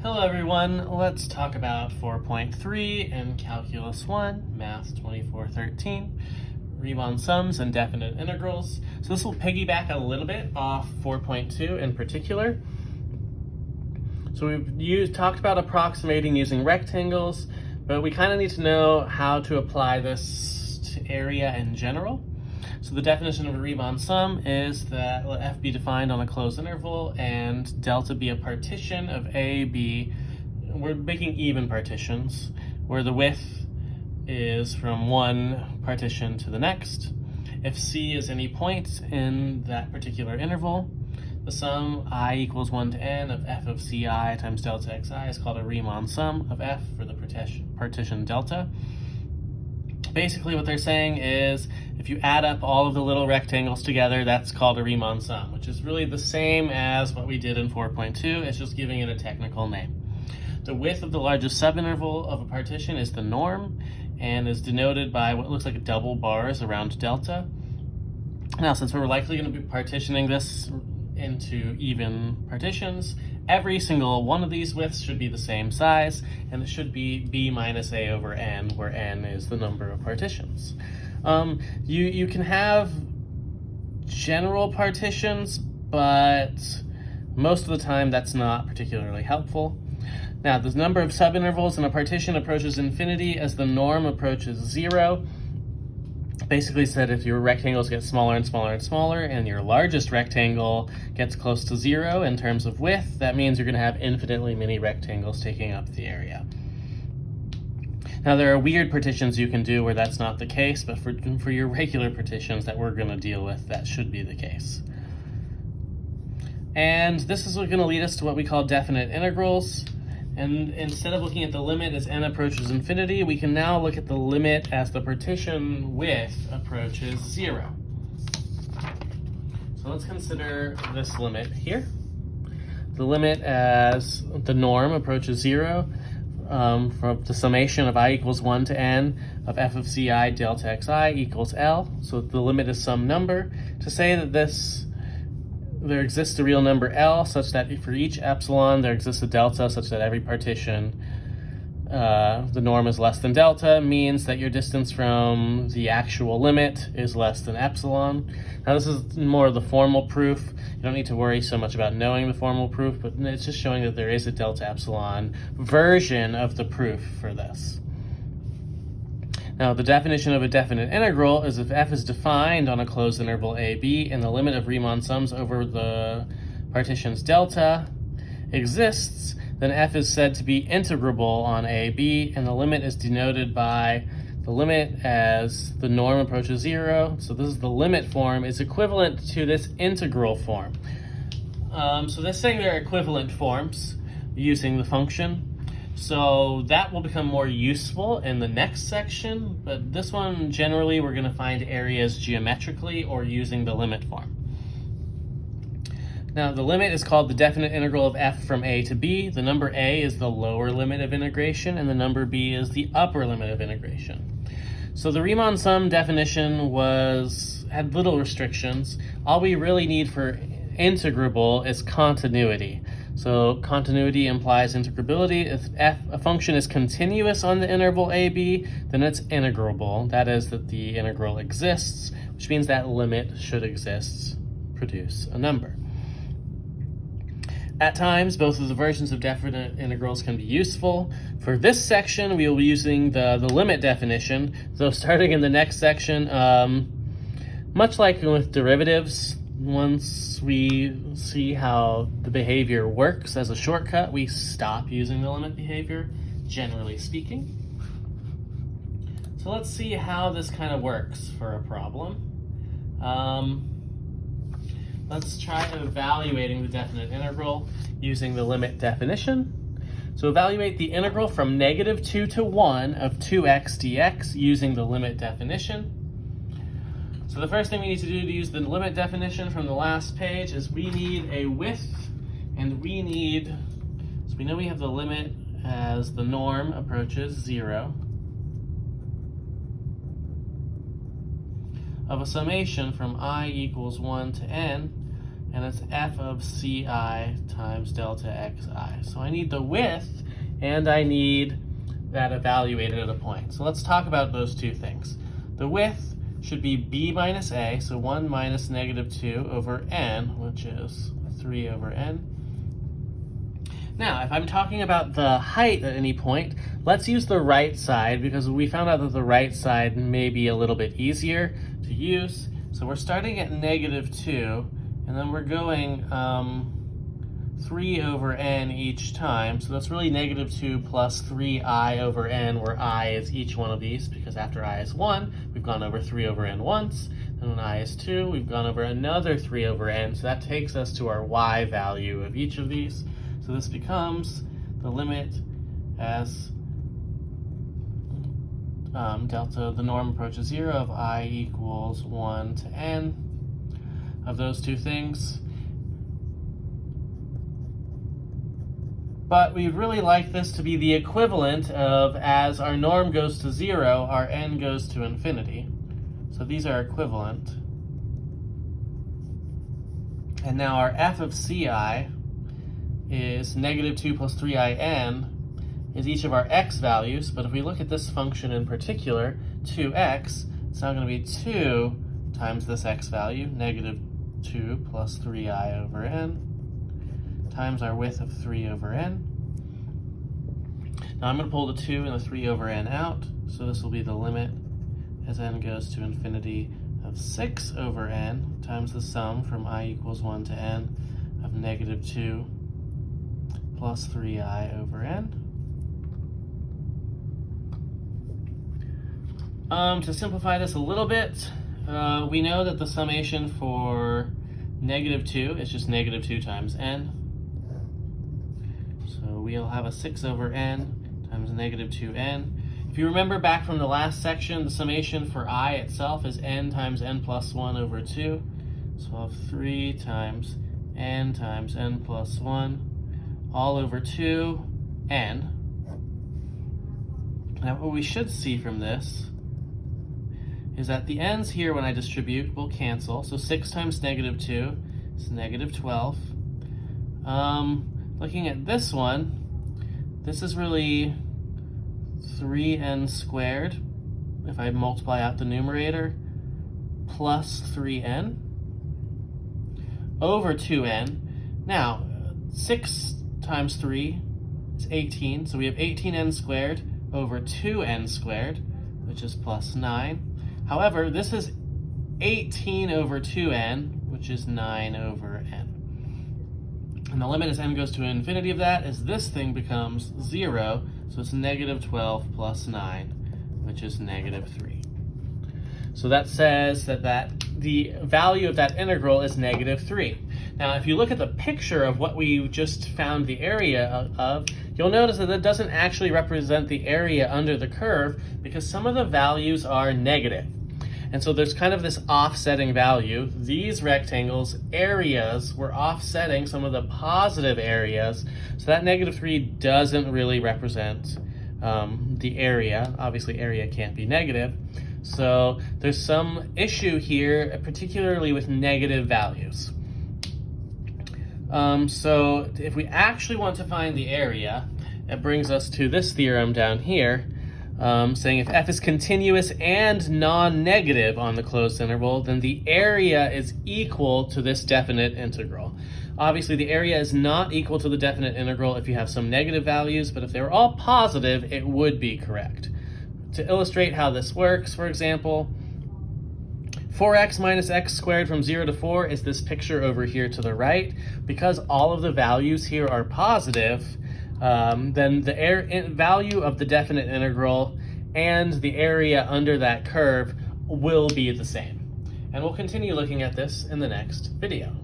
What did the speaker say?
Hello everyone, let's talk about 4.3 in Calculus 1, Math 2413, Riemann sums and definite integrals. So this will piggyback a little bit off 4.2 in particular. So we've talked about approximating using rectangles, but we kind of need to know how to apply this to area in general. So the definition of a Riemann sum is that let f be defined on a closed interval and delta be a partition of A, B. We're making even partitions where the width is from one partition to the next. If C is any point in that particular interval, the sum I equals 1 to n of f of ci times delta xi is called a Riemann sum of f for the partition delta. Basically what they're saying is if you add up all of the little rectangles together, that's called a Riemann sum, which is really the same as what we did in 4.2. It's just giving it a technical name. The width of the largest subinterval of a partition is the norm and is denoted by what looks like double bars around delta. Now, since we're likely going to be partitioning this into even partitions, every single one of these widths should be the same size, and it should be b minus a over n, where n is the number of partitions. You can have general partitions, but most of the time that's not particularly helpful. Now, the number of subintervals in a partition approaches infinity as the norm approaches 0. Basically said if your rectangles get smaller and smaller and smaller and your largest rectangle gets close to 0 in terms of width, that means you're going to have infinitely many rectangles taking up the area. Now there are weird partitions you can do where that's not the case, but for your regular partitions that we're going to deal with, that should be the case. And this is going to lead us to what we call definite integrals. And instead of looking at the limit as n approaches infinity, we can now look at the limit as the partition width approaches 0. So let's consider this limit here. The limit as the norm approaches 0 from the summation of I equals 1 to n of f of ci delta xi equals L. So the limit is some number. To say that there exists a real number L such that for each epsilon there exists a delta such that every partition the norm is less than delta means that your distance from the actual limit is less than epsilon. Now this is more of the formal proof. You don't need to worry so much about knowing the formal proof, but it's just showing that there is a delta epsilon version of the proof for this. Now, the definition of a definite integral is if f is defined on a closed interval AB and the limit of Riemann sums over the partitions delta exists, then f is said to be integrable on AB, and the limit is denoted by the limit as the norm approaches 0. So this is the limit form is equivalent to this integral form. So they're saying they're equivalent forms using the function. So that will become more useful in the next section, but this one generally we're going to find areas geometrically or using the limit form. Now the limit is called the definite integral of f from a to b. The number a is the lower limit of integration and the number b is the upper limit of integration. So the Riemann sum definition had little restrictions. All we really need for integrable is continuity. So continuity implies integrability. If a function is continuous on the interval AB, then it's integrable. That is that the integral exists, which means that limit should exist, produce a number. At times, both of the versions of definite integrals can be useful. For this section, we will be using the limit definition. So starting in the next section, much like with derivatives, once we see how the behavior works as a shortcut, we stop using the limit behavior, generally speaking. So let's see how this kind of works for a problem. Let's try evaluating the definite integral using the limit definition. So evaluate the integral from -2 to 1 of 2x dx using the limit definition. So the first thing we need to do to use the limit definition from the last page is we need a width, and so we know we have the limit as the norm approaches 0 of a summation from I equals 1 to n and it's f of ci times delta xi. So I need the width, and I need that evaluated at a point. So let's talk about those two things. The width should be b minus a, so 1 minus -2 over n, which is 3 over n. Now, if I'm talking about the height at any point, let's use the right side, because we found out that the right side may be a little bit easier to use. So we're starting at -2, and then we're going 3 over n each time. So that's really -2 plus 3i over n, where I is each one of these, because after I is 1, we've gone over 3 over n once. And when I is 2, we've gone over another 3 over n. So that takes us to our y value of each of these. So this becomes the limit as delta, the norm approaches 0 of I equals 1 to n of those two things. But we'd really like this to be the equivalent of, as our norm goes to 0, our n goes to infinity. So these are equivalent. And now our f of ci is -2 plus 3in is each of our x values, but if we look at this function in particular, 2x, it's now going to be 2 times this x value, -2 plus 3i over n, times our width of 3 over n. Now I'm going to pull the 2 and the 3 over n out, so this will be the limit as n goes to infinity of 6 over n times the sum from I equals 1 to n of -2 plus 3i over n. To simplify this a little bit, we know that the summation for -2 is just -2 times n. So we'll have a 6 over n times -2n. If you remember back from the last section, the summation for I itself is n times n plus 1 over 2. So I'll have 3 times n plus 1 all over 2n. Now what we should see from this is that the n's here, when I distribute, will cancel. So 6 times -2 is -12. Looking at this one, this is really 3n squared, if I multiply out the numerator, plus 3n over 2n. Now, 6 times 3 is 18, so we have 18n squared over 2n squared, which is plus 9. However, this is 18 over 2n, which is 9 over n. And the limit as n goes to infinity of that is this thing becomes 0, so it's -12 plus 9, which is -3. So that says that the value of that integral is -3. Now, if you look at the picture of what we just found the area of, you'll notice that it doesn't actually represent the area under the curve, because some of the values are negative. And so there's kind of this offsetting value. These rectangles, areas, were offsetting some of the positive areas. So that -3 doesn't really represent the area. Obviously, area can't be negative. So there's some issue here, particularly with negative values. So if we actually want to find the area, it brings us to this theorem down here, saying if f is continuous and non-negative on the closed interval, then the area is equal to this definite integral. Obviously, the area is not equal to the definite integral if you have some negative values, but if they were all positive, it would be correct. To illustrate how this works, for example, 4x minus x squared from 0 to 4 is this picture over here to the right. Because all of the values here are positive, then the value of the definite integral and the area under that curve will be the same. And we'll continue looking at this in the next video.